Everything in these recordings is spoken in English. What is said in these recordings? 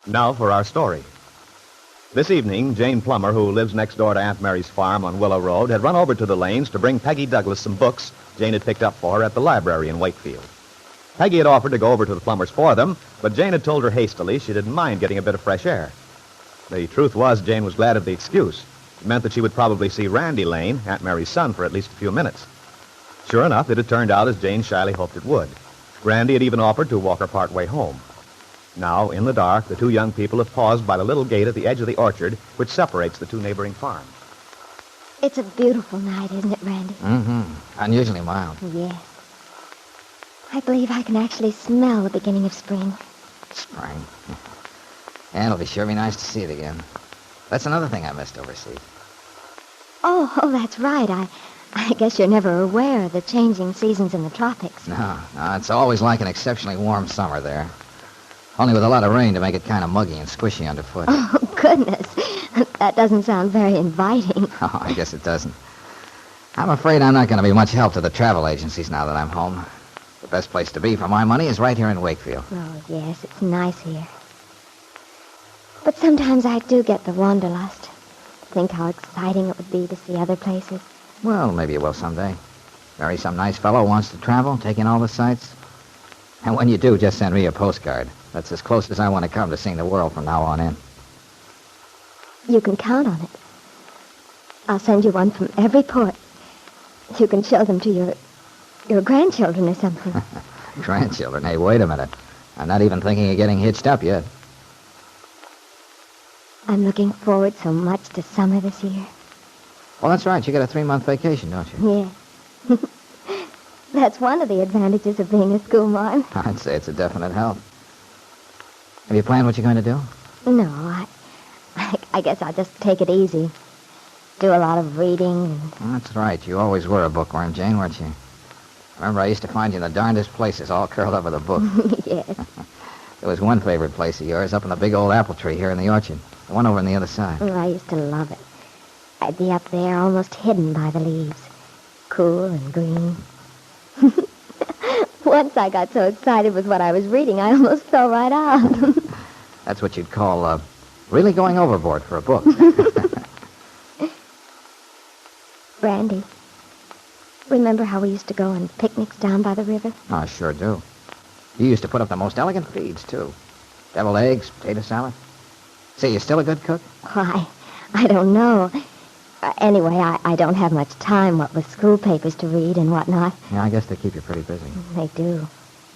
Now for our story. This evening, Jane Plummer, who lives next door to Aunt Mary's farm on Willow Road, had run over to the Lanes to bring Peggy Douglas some books Jane had picked up for her at the library in Wakefield. Peggy had offered to go over to the Plumbers for them, but Jane had told her hastily she didn't mind getting a bit of fresh air. The truth was, Jane was glad of the excuse. It meant that she would probably see Randy Lane, Aunt Mary's son, for at least a few minutes. Sure enough, it had turned out as Jane shyly hoped it would. Randy had even offered to walk her part way home. Now, in the dark, the two young people have paused by the little gate at the edge of the orchard, which separates the two neighboring farms. It's a beautiful night, isn't it, Randy? Mm-hmm. Unusually mild. Yes. I believe I can actually smell the beginning of spring. Spring. And it'll be sure be nice to see it again. That's another thing I missed overseas. Oh, that's right. I guess you're never aware of the changing seasons in the tropics. No, it's always like an exceptionally warm summer there. Only with a lot of rain to make it kind of muggy and squishy underfoot. Oh, goodness. That doesn't sound very inviting. Oh, I guess it doesn't. I'm afraid I'm not going to be much help to the travel agencies now that I'm home. The best place to be for my money is right here in Wakefield. Oh, yes, it's nice here. But sometimes I do get the wanderlust. Think how exciting it would be to see other places. Well, maybe you will someday. Marry some nice fellow who wants to travel, take in all the sights. And when you do, just send me a postcard. That's as close as I want to come to seeing the world from now on in. You can count on it. I'll send you one from every port. You can show them to your grandchildren or something. Grandchildren? Hey, wait a minute. I'm not even thinking of getting hitched up yet. I'm looking forward so much to summer this year. Well, that's right. You get a 3-month vacation, don't you? Yeah. That's one of the advantages of being a schoolmarm. I'd say it's a definite help. Have you planned what you're going to do? No, I guess I'll just take it easy. Do a lot of reading. That's right. You always were a bookworm, Jane, weren't you? Remember, I used to find you in the darndest places, all curled up with a book. Yes. There was one favorite place of yours up in the big old apple tree here in the orchard. The one over on the other side. Oh, I used to love it. I'd be up there almost hidden by the leaves. Cool and green. Once I got so excited with what I was reading, I almost fell right out. That's what you'd call, really going overboard for a book. Randy, remember how we used to go on picnics down by the river? Oh, I sure do. You used to put up the most elegant feeds, too. Deviled eggs, potato salad. Say, you still a good cook? Why, I don't know. Anyway, I don't have much time, what with school papers to read and whatnot. Yeah, I guess they keep you pretty busy. They do.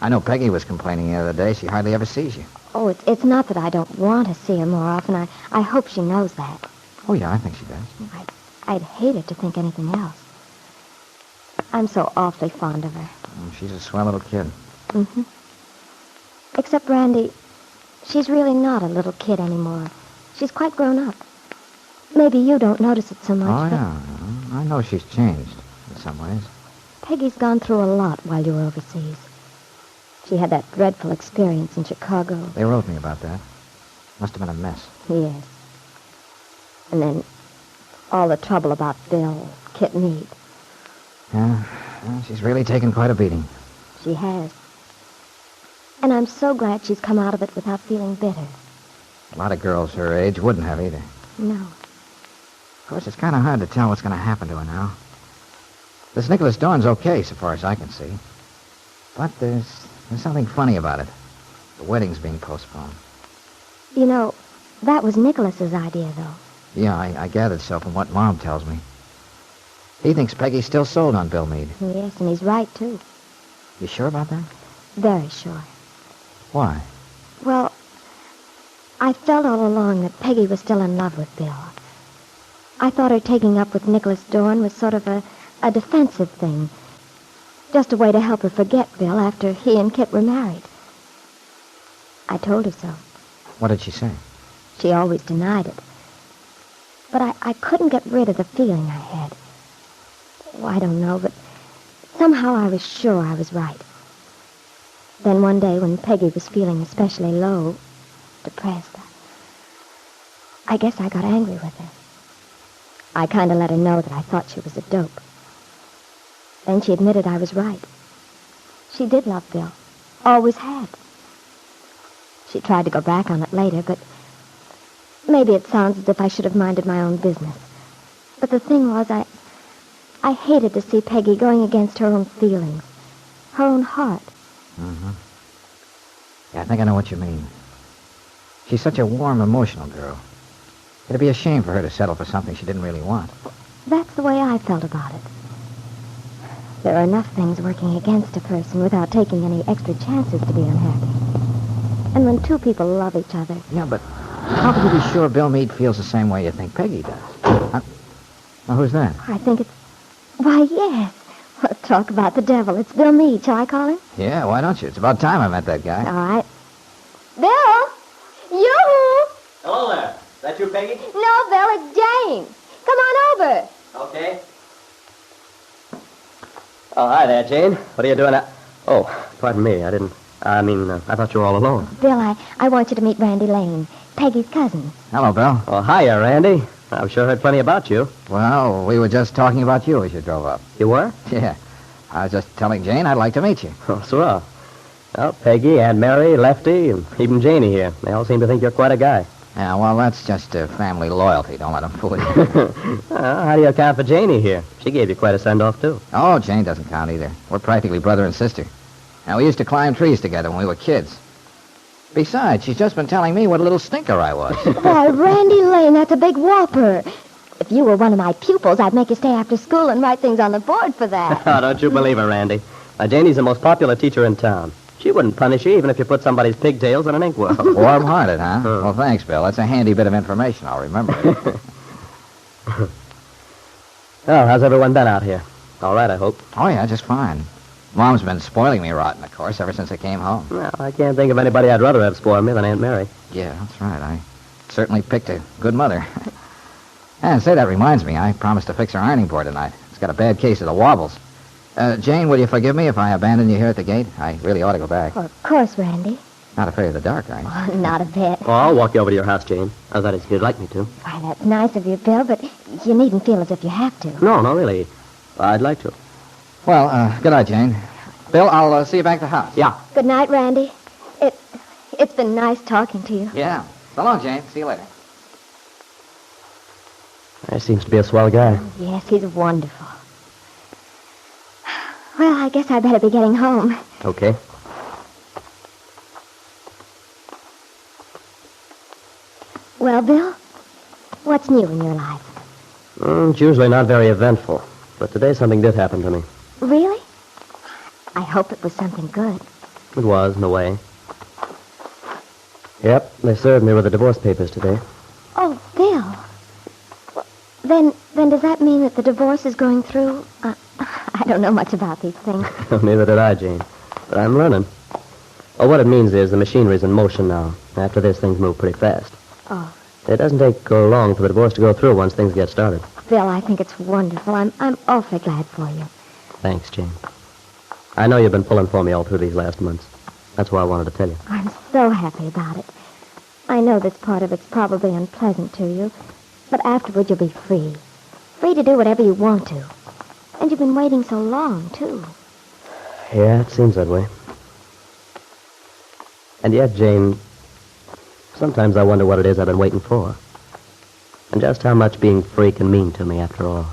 I know Peggy was complaining the other day she hardly ever sees you. Oh, it's not that I don't want to see her more often. I hope she knows that. Oh, yeah, I think she does. I'd hate her to think anything else. I'm so awfully fond of her. She's a swell little kid. Mm-hmm. Except, Randy, she's really not a little kid anymore. She's quite grown up. Maybe you don't notice it so much. Oh, yeah. I know she's changed in some ways. Peggy's gone through a lot while you were overseas. She had that dreadful experience in Chicago. They wrote me about that. Must have been a mess. Yes. And then all the trouble about Bill, Kit Meade. Yeah, she's really taken quite a beating. She has. And I'm so glad she's come out of it without feeling bitter. A lot of girls her age wouldn't have either. No. Of course, it's kind of hard to tell what's going to happen to her now. This Nicholas Dorn's okay, so far as I can see. But there's something funny about it. The wedding's being postponed. You know, that was Nicholas's idea, though. Yeah, I gathered so from what Mom tells me. He thinks Peggy's still sold on Bill Meade. Yes, and he's right, too. You sure about that? Very sure. Why? Well, I felt all along that Peggy was still in love with Bill. I thought her taking up with Nicholas Dorn was sort of a defensive thing. Just a way to help her forget Bill after he and Kit were married. I told her so. What did she say? She always denied it. But I couldn't get rid of the feeling I had. Oh, I don't know, but somehow I was sure I was right. Then one day when Peggy was feeling especially low, depressed, I guess I got angry with her. I kind of let her know that I thought she was a dope. Then she admitted I was right. She did love Bill. Always had. She tried to go back on it later, but maybe it sounds as if I should have minded my own business. But the thing was, I hated to see Peggy going against her own feelings, her own heart. Mm-hmm. Yeah, I think I know what you mean. She's such a warm, emotional girl. It'd be a shame for her to settle for something she didn't really want. That's the way I felt about it. There are enough things working against a person without taking any extra chances to be unhappy. And when two people love each other... Yeah, but how can you be sure Bill Meade feels the same way you think Peggy does? Well, who's that? I think it's... Why, yes. Well, talk about the devil. It's Bill Meade. Shall I call him? Yeah, why don't you? It's about time I met that guy. All right. Bill! You! Hello there. Is that you, Peggy? No, Bill, it's Jane. Come on over. Okay. Oh, hi there, Jane. What are you doing? Oh, pardon me. I thought you were all alone. Bill, I want you to meet Randy Lane, Peggy's cousin. Hello, Bill. Oh, hiya, Randy. I've sure heard plenty about you. Well, we were just talking about you as you drove up. You were? Yeah. I was just telling Jane I'd like to meet you. Oh, swell. Well, Peggy, Aunt Mary, Lefty, and even Janie here. They all seem to think you're quite a guy. Yeah, well, that's just family loyalty. Don't let them fool you. How do you account for Janie here? She gave you quite a send-off, too. Oh, Jane doesn't count either. We're practically brother and sister. Now, we used to climb trees together when we were kids. Besides, she's just been telling me what a little stinker I was. Why, Randy Lane, that's a big whopper. If you were one of my pupils, I'd make you stay after school and write things on the board for that. Oh, don't you believe her, Randy. Now, Janie's the most popular teacher in town. She wouldn't punish you even if you put somebody's pigtails in an inkwell. Warm-hearted, huh? Well, thanks, Bill. That's a handy bit of information. I'll remember it. Well, how's everyone been out here? All right, I hope. Oh, yeah, just fine. Mom's been spoiling me rotten, of course, ever since I came home. Well, I can't think of anybody I'd rather have spoiled me than Aunt Mary. Yeah, that's right. I certainly picked a good mother. And say, that reminds me, I promised to fix her ironing board tonight. It's got a bad case of the wobbles. Jane, will you forgive me if I abandon you here at the gate? I really ought to go back. Well, of course, Randy. Not afraid of the dark, are you? Oh, not a bit. Oh, I'll walk you over to your house, Jane. That is, if you'd like me to. Why, that's nice of you, Bill, but you needn't feel as if you have to. No, really. I'd like to. Well, good night, Jane. Bill, I'll see you back at the house. Yeah. Good night, Randy. It's been nice talking to you. Yeah. So long, Jane. See you later. He seems to be a swell guy. Yes, he's wonderful. Well, I guess I better be getting home. Okay. Well, Bill, what's new in your life? It's usually not very eventful, but today something did happen to me. Really? I hope it was something good. It was, in a way. Yep, they served me with the divorce papers today. Oh, Bill. Well, then does that mean that the divorce is going through? I don't know much about these things. Neither did I, Jane. But I'm learning. Well, what it means is the machinery's in motion now. After this, things move pretty fast. Oh. It doesn't take long for the divorce to go through once things get started. Bill, I think it's wonderful. I'm awfully glad for you. Thanks, Jane. I know you've been pulling for me all through these last months. That's why I wanted to tell you. I'm so happy about it. I know this part of it's probably unpleasant to you, but afterward you'll be free. Free to do whatever you want to. And you've been waiting so long, too. Yeah, it seems that way. And yet, Jane, sometimes I wonder what it is I've been waiting for. And just how much being free can mean to me after all.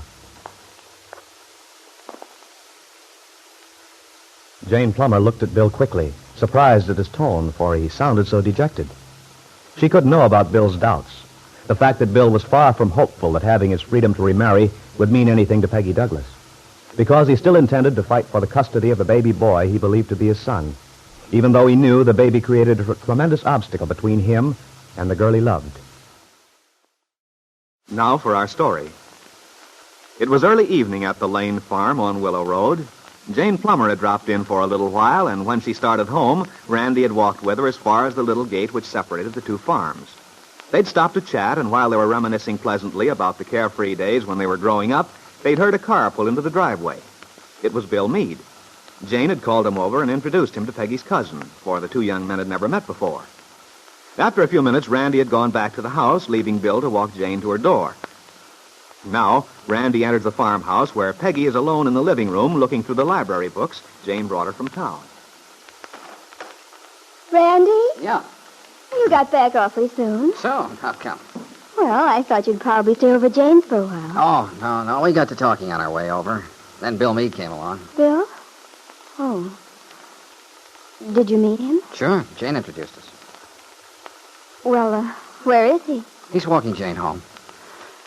Jane Plummer looked at Bill quickly, surprised at his tone, for he sounded so dejected. She couldn't know about Bill's doubts. The fact that Bill was far from hopeful that having his freedom to remarry would mean anything to Peggy Douglas. Because he still intended to fight for the custody of a baby boy he believed to be his son, even though he knew the baby created a tremendous obstacle between him and the girl he loved. Now for our story. It was early evening at the Lane farm on Willow Road. Jane Plummer had dropped in for a little while, and when she started home, Randy had walked with her as far as the little gate which separated the two farms. They'd stopped to chat, and while they were reminiscing pleasantly about the carefree days when they were growing up, they'd heard a car pull into the driveway. It was Bill Meade. Jane had called him over and introduced him to Peggy's cousin, for the two young men had never met before. After a few minutes, Randy had gone back to the house, leaving Bill to walk Jane to her door. Now, Randy enters the farmhouse where Peggy is alone in the living room looking through the library books Jane brought her from town. Randy? Yeah. You got back awfully soon. So, how come? Well, I thought you'd probably stay over at Jane's for a while. Oh, no. We got to talking on our way over. Then Bill Meade came along. Bill? Oh. Did you meet him? Sure. Jane introduced us. Well, where is he? He's walking Jane home.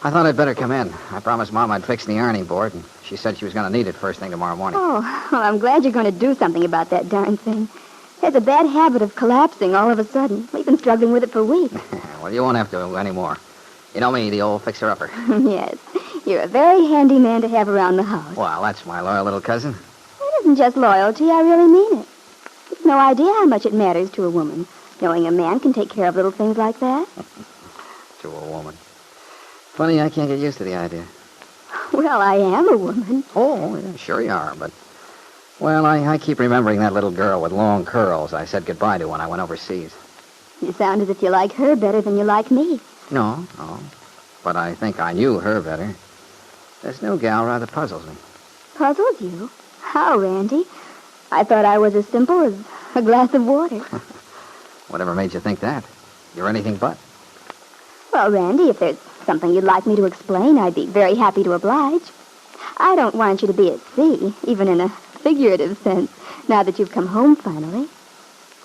I thought I'd better come in. I promised Mom I'd fix the ironing board, and she said she was going to need it first thing tomorrow morning. Oh, well, I'm glad you're going to do something about that darn thing. It has a bad habit of collapsing all of a sudden. We've been struggling with it for weeks. Well, you won't have to anymore. You know me, the old fixer-upper. Yes. You're a very handy man to have around the house. Well, that's my loyal little cousin. It isn't just loyalty. I really mean it. You've no idea how much it matters to a woman, knowing a man can take care of little things like that. To a woman. Funny, I can't get used to the idea. Well, I am a woman. Oh, yeah, sure you are, but... Well, I keep remembering that little girl with long curls I said goodbye to when I went overseas. You sound as if you like her better than you like me. No. But I think I knew her better. This new gal rather puzzles me. Puzzles you? How, Randy? I thought I was as simple as a glass of water. Whatever made you think that? You're anything but. Well, Randy, if there's something you'd like me to explain, I'd be very happy to oblige. I don't want you to be at sea, even in a figurative sense, now that you've come home finally.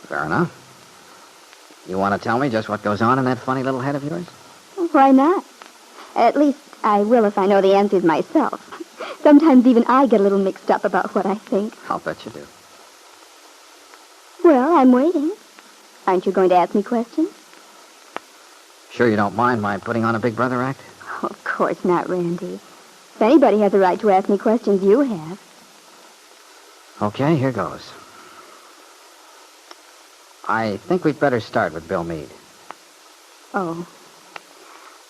Fair enough. You want to tell me just what goes on in that funny little head of yours? Why not? At least I will if I know the answers myself. Sometimes even I get a little mixed up about what I think. I'll bet you do. Well, I'm waiting. Aren't you going to ask me questions? Sure you don't mind my putting on a Big Brother act? Oh, of course not, Randy. If anybody has a right to ask me questions, you have. Okay, here goes. I think we'd better start with Bill Meade. Oh.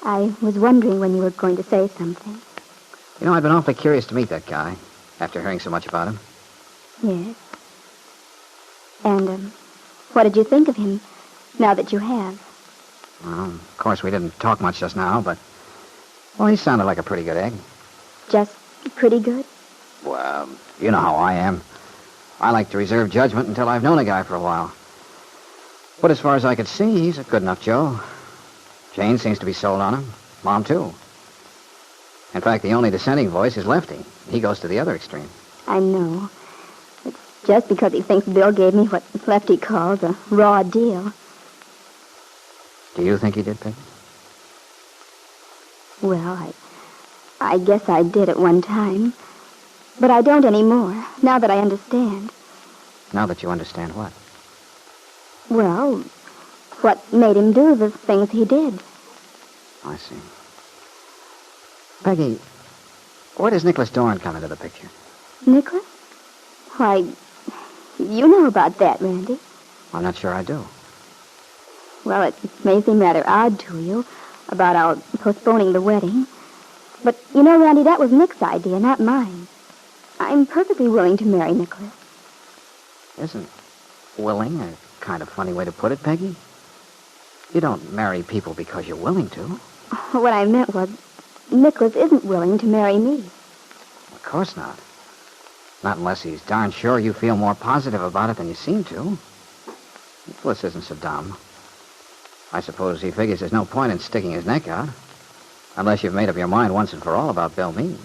I was wondering when you were going to say something. You know, I've been awfully curious to meet that guy, after hearing so much about him. Yes. And, what did you think of him, now that you have? Well, of course, we didn't talk much just now, but... Well, he sounded like a pretty good egg. Just pretty good? Well, you know how I am. I like to reserve judgment until I've known a guy for a while. But as far as I could see, he's a good enough Joe. Jane seems to be sold on him. Mom, too. In fact, the only dissenting voice is Lefty. He goes to the other extreme. I know. It's just because he thinks Bill gave me what Lefty calls a raw deal. Do you think he did, Peggy? Well, I guess I did at one time. But I don't anymore, now that I understand. Now that you understand what? Well, what made him do the things he did. I see. Peggy, where does Nicholas Dorn come into the picture? Nicholas? Why, you know about that, Randy. I'm not sure I do. Well, it may seem rather odd to you about our postponing the wedding. But, you know, Randy, that was Nick's idea, not mine. I'm perfectly willing to marry Nicholas. Isn't willing a kind of funny way to put it, Peggy? You don't marry people because you're willing to. What I meant was, Nicholas isn't willing to marry me. Of course not. Not unless he's darn sure you feel more positive about it than you seem to. Nicholas isn't so dumb. I suppose he figures there's no point in sticking his neck out. Unless you've made up your mind once and for all about Bill Meade.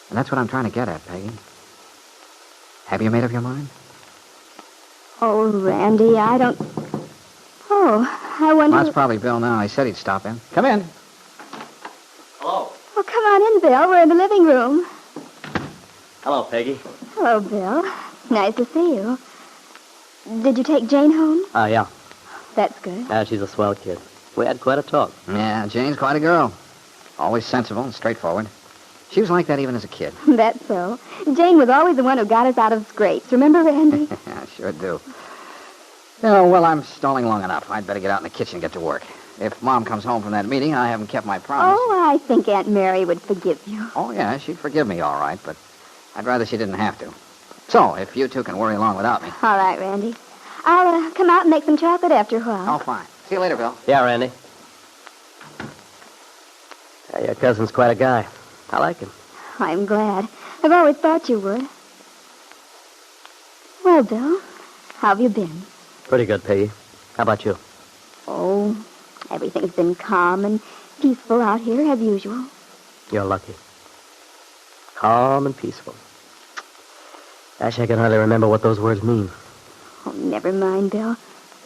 And that's what I'm trying to get at, Peggy. Have you made up your mind? Oh, Randy, I don't... Oh, I wonder... Well, that's probably Bill now. I said he'd stop in. Come in. Hello. Oh, come on in, Bill. We're in the living room. Hello, Peggy. Hello, Bill. Nice to see you. Did you take Jane home? Yeah. That's good. Yeah, she's a swell kid. We had quite a talk. Yeah, Jane's quite a girl. Always sensible and straightforward. She was like that even as a kid. That's so. Jane was always the one who got us out of scrapes. Remember, Randy? I sure do. Oh, well, I'm stalling long enough. I'd better get out in the kitchen and get to work. If Mom comes home from that meeting, I haven't kept my promise. Oh, I think Aunt Mary would forgive you. Oh, yeah, she'd forgive me all right, but I'd rather she didn't have to. So, if you two can worry along without me. All right, Randy. I'll come out and make some chocolate after a while. Oh, fine. See you later, Bill. Yeah, Randy. Yeah, your cousin's quite a guy. I like him. I'm glad. I've always thought you would. Well, Bill, how have you been? Pretty good, Peggy. How about you? Oh, everything's been calm and peaceful out here as usual. You're lucky. Calm and peaceful. Gosh, I can hardly remember what those words mean. Oh, never mind, Bill.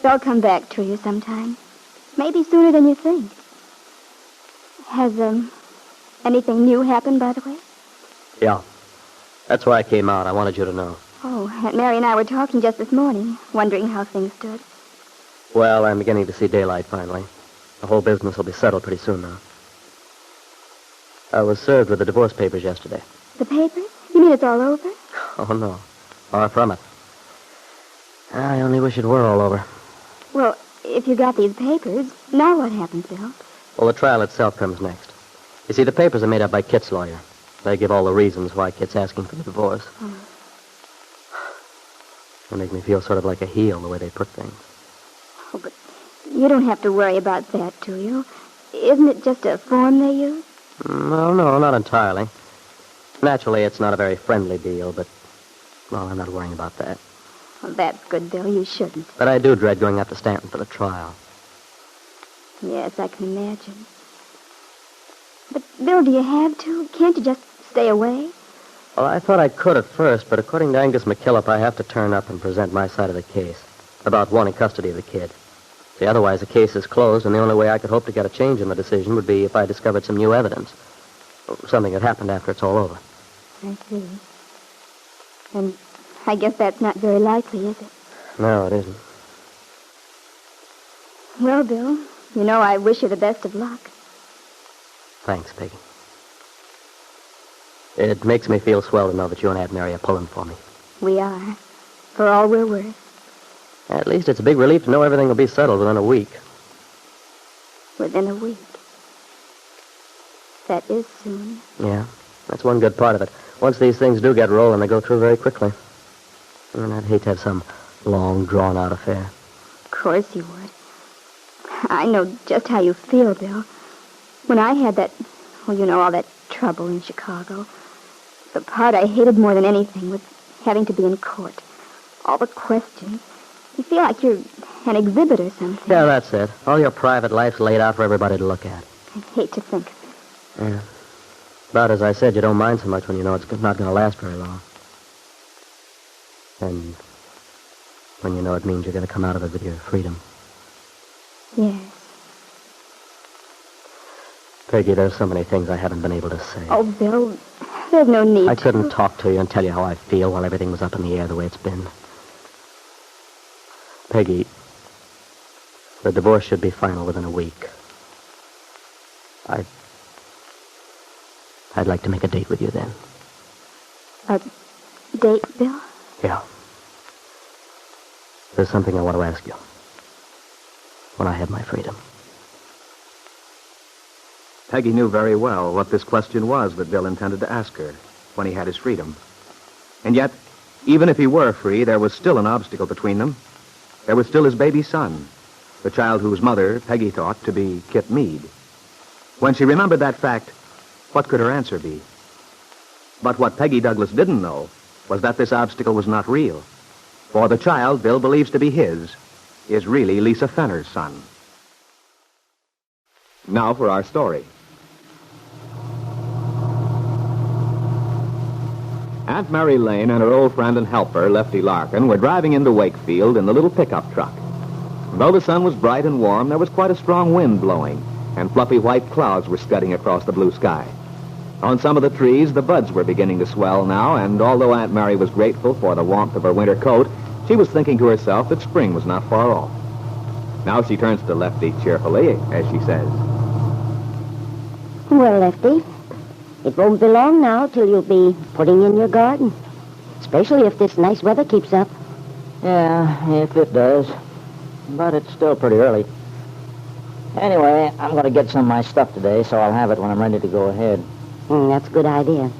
They'll come back to you sometime. Maybe sooner than you think. Has, anything new happened, by the way? Yeah. That's why I came out. I wanted you to know. Oh, Aunt Mary and I were talking just this morning, wondering how things stood. Well, I'm beginning to see daylight, finally. The whole business will be settled pretty soon now. I was served with the divorce papers yesterday. The papers? You mean it's all over? Oh, no. Far from it. I only wish it were all over. Well, if you got these papers, now what happens, Bill? Well, the trial itself comes next. You see, the papers are made up by Kit's lawyer. They give all the reasons why Kit's asking for the divorce. Oh. They make me feel sort of like a heel, the way they put things. Oh, but you don't have to worry about that, do you? Isn't it just a form they use? Well, no, not entirely. Naturally, it's not a very friendly deal, but, well, I'm not worrying about that. Well, that's good, Bill. You shouldn't. But I do dread going up to Stanton for the trial. Yes, I can imagine. But, Bill, do you have to? Can't you just stay away? Well, I thought I could at first, but according to Angus McKillop, I have to turn up and present my side of the case about wanting custody of the kid. See, otherwise the case is closed, and the only way I could hope to get a change in the decision would be if I discovered some new evidence. Something that happened after it's all over. I see. And I guess that's not very likely, is it? No, it isn't. Well, Bill, you know I wish you the best of luck. Thanks, Peggy. It makes me feel swell to know that you and Aunt Mary are pulling for me. We are, for all we're worth. At least it's a big relief to know everything will be settled within a week. Within a week. That is soon. Yeah, that's one good part of it. Once these things do get rolling, they go through very quickly. And I'd hate to have some long, drawn-out affair. Of course you would. I know just how you feel, Bill. When I had that, well, you know, all that trouble in Chicago, the part I hated more than anything was having to be in court. All the questions. You feel like you're an exhibit or something. Yeah, that's it. All your private life's laid out for everybody to look at. I hate to think of it. Yeah. But as I said, you don't mind so much when you know it's not going to last very long. And when you know it means you're going to come out of it with your freedom. Yes. Peggy, there's so many things I haven't been able to say. Oh, Bill, there's no need I couldn't talk to you and tell you how I feel while everything was up in the air the way it's been. Peggy, the divorce should be final within a week. I'd like to make a date with you then. A date, Bill? Yeah. There's something I want to ask you. When I have my freedom. Peggy knew very well what this question was that Bill intended to ask her when he had his freedom. And yet, even if he were free, there was still an obstacle between them. There was still his baby son, the child whose mother, Peggy thought, to be Kit Meade. When she remembered that fact, what could her answer be? But what Peggy Douglas didn't know was that this obstacle was not real. For the child Bill believes to be his is really Lisa Fenner's son. Now for our story. Aunt Mary Lane and her old friend and helper, Lefty Larkin, were driving into Wakefield in the little pickup truck. Though the sun was bright and warm, there was quite a strong wind blowing, and fluffy white clouds were scudding across the blue sky. On some of the trees, the buds were beginning to swell now, and although Aunt Mary was grateful for the warmth of her winter coat, she was thinking to herself that spring was not far off. Now she turns to Lefty cheerfully, as she says, Well, Lefty, it won't be long now till you'll be putting in your garden. Especially if this nice weather keeps up. Yeah, if it does. But it's still pretty early. Anyway, I'm going to get some of my stuff today, so I'll have it when I'm ready to go ahead. That's a good idea.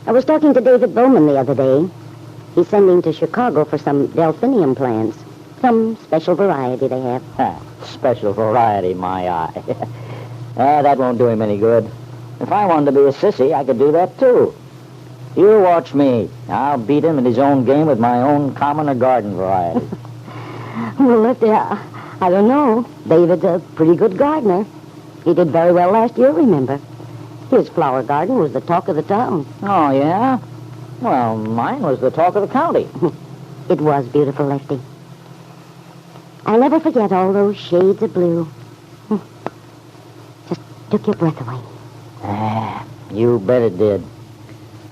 I was talking to David Bowman the other day. He's sending to Chicago for some delphinium plants. Some special variety they have. Special variety, my eye. That won't do him any good. If I wanted to be a sissy, I could do that, too. You watch me. I'll beat him at his own game with my own common or garden variety. Well, Lefty, I don't know. David's a pretty good gardener. He did very well last year, remember? His flower garden was the talk of the town. Oh, yeah? Well, mine was the talk of the county. It was beautiful, Lefty. I'll never forget all those shades of blue. Just took your breath away. You bet it did.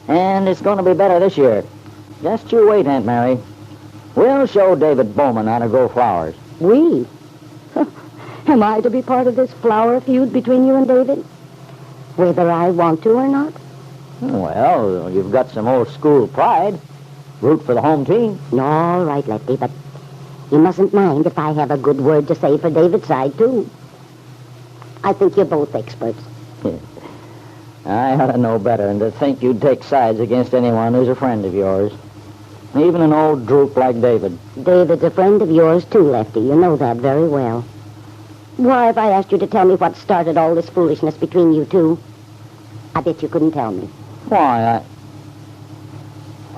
And it's going to be better this year. Just you wait, Aunt Mary. We'll show David Bowman how to grow flowers. We? Am I to be part of this flower feud between you and David? Whether I want to or not? Well, you've got some old school pride. Root for the home team. All right, Lefty, but you mustn't mind if I have a good word to say for David's side, too. I think you're both experts. I ought to know better than to think you'd take sides against anyone who's a friend of yours. Even an old droop like David. David's a friend of yours, too, Lefty. You know that very well. Why, if I asked you to tell me what started all this foolishness between you two, I bet you couldn't tell me. Why,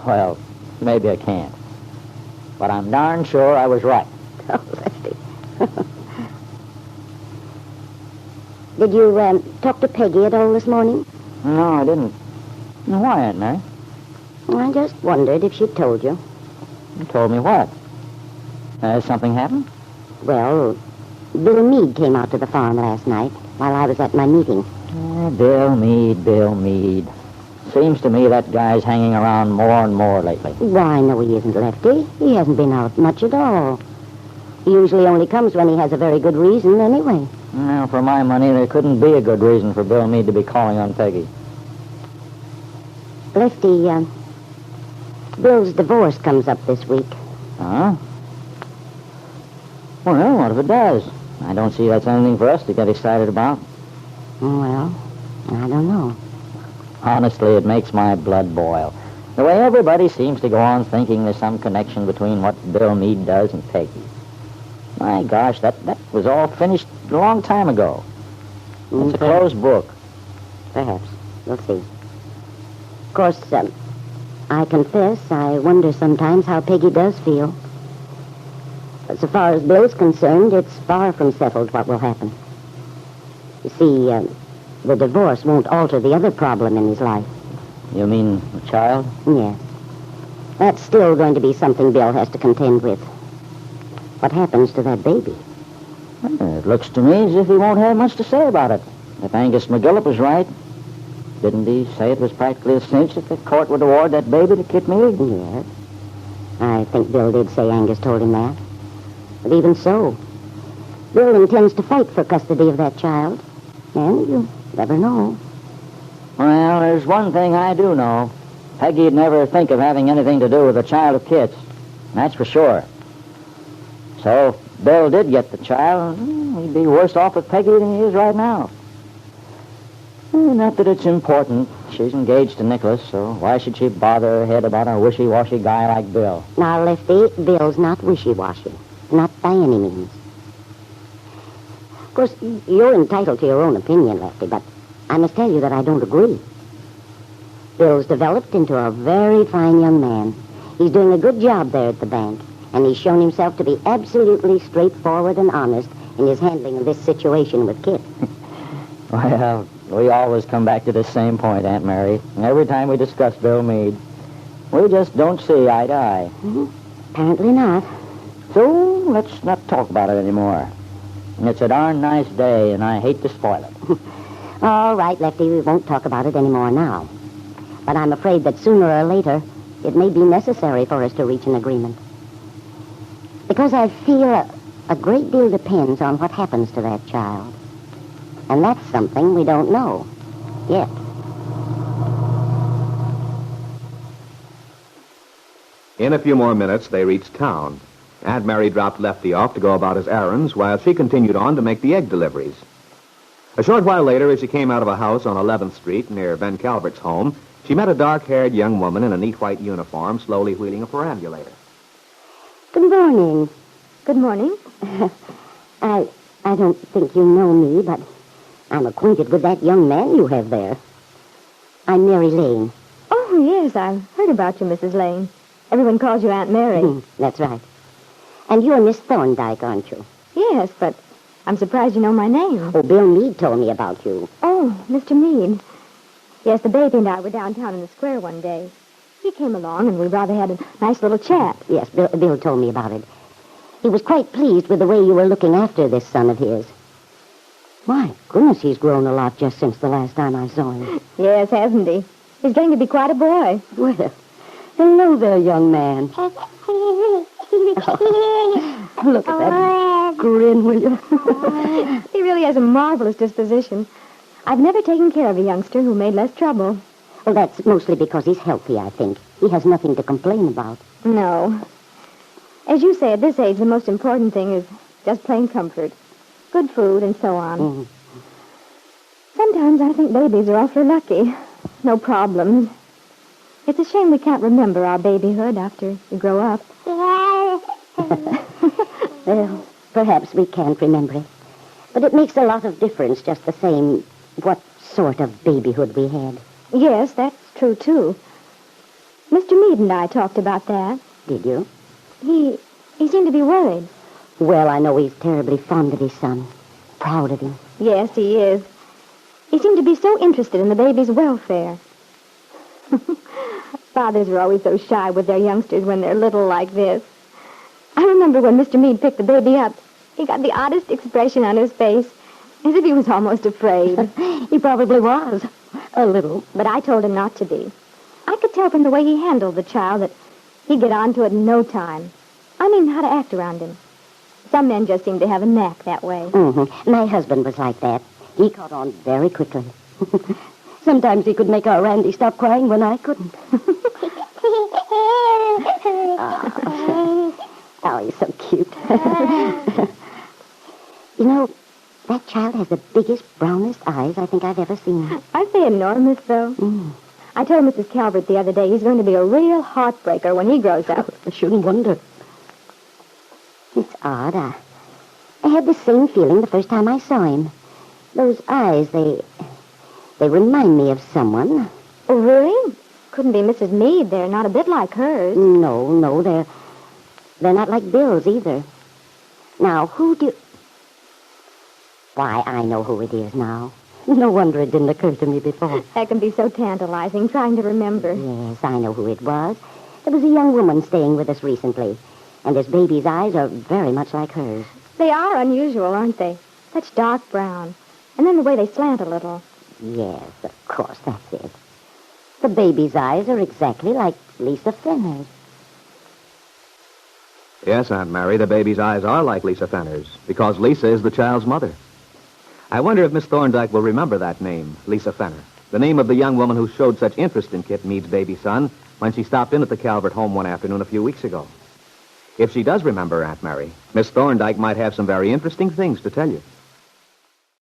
Well, maybe I can't. But I'm darn sure I was right. Oh, Lefty. Did you talk to Peggy at all this morning? No, I didn't. Why, Aunt Mary? I just wondered if she'd told you. You told me what? Has something happened? Well, Bill Meade came out to the farm last night while I was at my meeting. Bill Meade. Seems to me that guy's hanging around more and more lately. Why, no, he isn't, Lefty. He hasn't been out much at all. He usually only comes when he has a very good reason anyway. Well, for my money, there couldn't be a good reason for Bill Meade to be calling on Peggy. Lefty, Bill's divorce comes up this week. Huh? Well, what if it does? I don't see that's anything for us to get excited about. Well, I don't know. Honestly, it makes my blood boil. The way everybody seems to go on thinking there's some connection between what Bill Meade does and Peggy. My gosh, that was all finished a long time ago. It's a closed book. Perhaps. We'll see. Of course, I confess I wonder sometimes how Peggy does feel. But so far as Bill's concerned, it's far from settled what will happen. You see, the divorce won't alter the other problem in his life. You mean the child? Yes. That's still going to be something Bill has to contend with. What happens to that baby? Well, it looks to me as if he won't have much to say about it. If Angus McGillip was right, didn't he say it was practically a cinch that the court would award that baby to Kit Meade? Yes. I think Bill did say Angus told him that. But even so, Bill intends to fight for custody of that child. And you never know. Well, there's one thing I do know. Peggy'd never think of having anything to do with a child of Kit's. That's for sure. So if Bill did get the child, he'd be worse off with Peggy than he is right now. Not that it's important. She's engaged to Nicholas, so why should she bother her head about a wishy-washy guy like Bill? Now, Lefty, Bill's not wishy-washy. Not by any means. Of course, you're entitled to your own opinion, Lefty, but I must tell you that I don't agree. Bill's developed into a very fine young man. He's doing a good job there at the bank, and he's shown himself to be absolutely straightforward and honest in his handling of this situation with Kit. Well, we always come back to the same point, Aunt Mary. Every time we discuss Bill Meade, we just don't see eye to eye. Mm-hmm. Apparently not. So let's not talk about it anymore. It's a darn nice day, and I hate to spoil it. All right, Lefty, we won't talk about it anymore now. But I'm afraid that sooner or later, it may be necessary for us to reach an agreement. Because I feel a great deal depends on what happens to that child. And that's something we don't know yet. In a few more minutes, they reached town. Aunt Mary dropped Lefty off to go about his errands while she continued on to make the egg deliveries. A short while later, as she came out of a house on 11th Street near Ben Calvert's home, she met a dark-haired young woman in a neat white uniform slowly wheeling a perambulator. Good morning. Good morning. I don't think you know me, but I'm acquainted with that young man you have there. I'm Mary Lane. Oh, yes, I've heard about you, Mrs. Lane. Everyone calls you Aunt Mary. That's right. And you're Miss Thorndike, aren't you? Yes, but I'm surprised you know my name. Oh, Bill Meade told me about you. Oh, Mr. Meade. Yes, the baby and I were downtown in the square one day. He came along, and we rather had a nice little chat. Yes, Bill told me about it. He was quite pleased with the way you were looking after this son of his. My goodness, he's grown a lot just since the last time I saw him. Yes, hasn't he? He's getting to be quite a boy. Well, hello there, young man. Oh, look at that grin, will you? He really has a marvelous disposition. I've never taken care of a youngster who made less trouble. Well, that's mostly because he's healthy, I think. He has nothing to complain about. No. As you say, at this age, the most important thing is just plain comfort. Good food and so on. Mm. Sometimes I think babies are awfully lucky. No problems. It's a shame we can't remember our babyhood after we grow up. Well, perhaps we can't remember it. But it makes a lot of difference just the same what sort of babyhood we had. Yes, that's true, too. Mr. Meade and I talked about that. Did you? He seemed to be worried. Well, I know he's terribly fond of his son. Proud of him. Yes, he is. He seemed to be so interested in the baby's welfare. Fathers are always so shy with their youngsters when they're little like this. I remember when Mr. Meade picked the baby up, he got the oddest expression on his face, as if he was almost afraid. He probably was. A little. But I told him not to be. I could tell from the way he handled the child that he'd get on to it in no time. I mean, how to act around him. Some men just seem to have a knack that way. Mm-hmm. My husband was like that. He caught on very quickly. Sometimes he could make our Randy stop crying when I couldn't. Oh, he's so cute. You know, that child has the biggest, brownest eyes I think I've ever seen. Aren't they enormous, though? Mm. I told Mrs. Calvert the other day he's going to be a real heartbreaker when he grows up. I shouldn't wonder. It's odd. I had the same feeling the first time I saw him. Those eyes, they remind me of someone. Oh, really? Couldn't be Mrs. Meade. They're not a bit like hers. No, they're not like Bill's either. Now, who do... Why, I know who it is now. No wonder it didn't occur to me before. That can be so tantalizing, trying to remember. Yes, I know who it was. There was a young woman staying with us recently, and this baby's eyes are very much like hers. They are unusual, aren't they? Such dark brown. And then the way they slant a little. Yes, of course, that's it. The baby's eyes are exactly like Lisa Fenner's. Yes, Aunt Mary, the baby's eyes are like Lisa Fenner's, because Lisa is the child's mother. I wonder if Miss Thorndike will remember that name, Lisa Fenner, the name of the young woman who showed such interest in Kit Meade's baby son when she stopped in at the Calvert home one afternoon a few weeks ago. If she does remember Aunt Mary, Miss Thorndike might have some very interesting things to tell you.